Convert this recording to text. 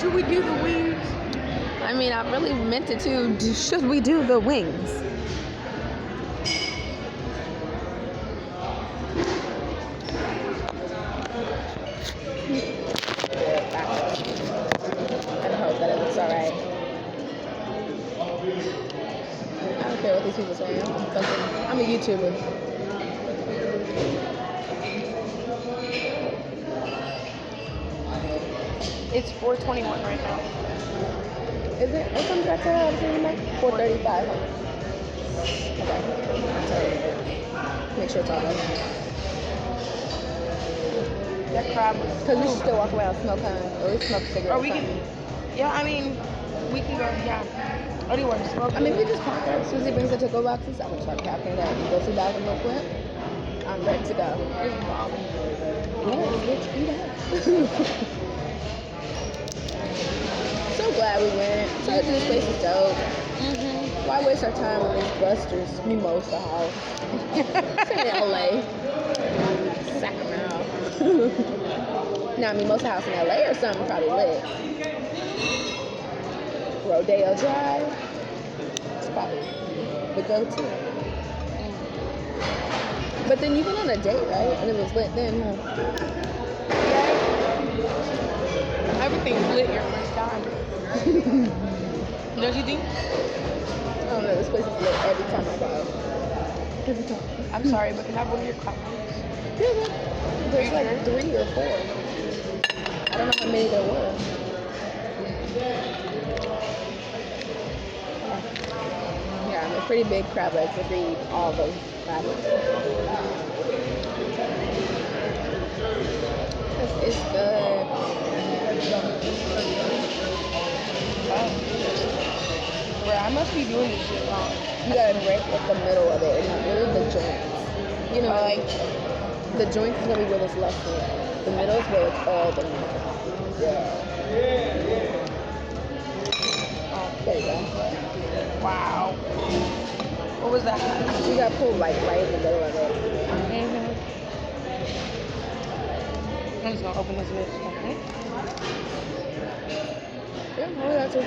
Should we do the wings? I mean, I really meant it to. Should we do the wings? I hope that it looks alright. I don't care what these people say. I'm a YouTuber. It's 4:21 right now. Is it? What time did I tell you I was in there? 4:35. Okay. Make sure it's all right. That crab. Because we should still walk around smoke, or at least smoke a cigarette. Or we can. Yeah, I mean, we can go. Yeah. Anywhere to smoke. I mean, we just park there. Susie brings the to-go boxes. I'm gonna start packing that. You go to the bathroom real quick. I'm ready to go. Yes, bitch, eat up. So glad we went. Told you this place is dope. Why waste our time on these Buster's Mimosa House? It's in LA. Sacramento. Now Mimosa House in LA or something probably lit. Rodeo Drive. It's probably the go-to. But then you went on a date, right? And it was lit then, huh? Yeah. Everything's lit your first time. Don't you think? I don't know, this place is lit every time I go. Every time. I'm sorry, but can I have one of your coffees? Yeah, there's like 3 or 4. I don't know how many there were. Yeah, I'm a pretty big crab legs. I could eat all those crab legs. It's good. Bro, I must be doing this shit wrong. You gotta break like the middle of it, and not really the joints. You know, like the joints is gonna be where there's less meat. The middle is where it's all the meat. Yeah. Oh, there you go. Wow. What was that? You gotta pull like right in the middle of it. I'm just gonna open this bitch. Okay. Yeah, all that's it.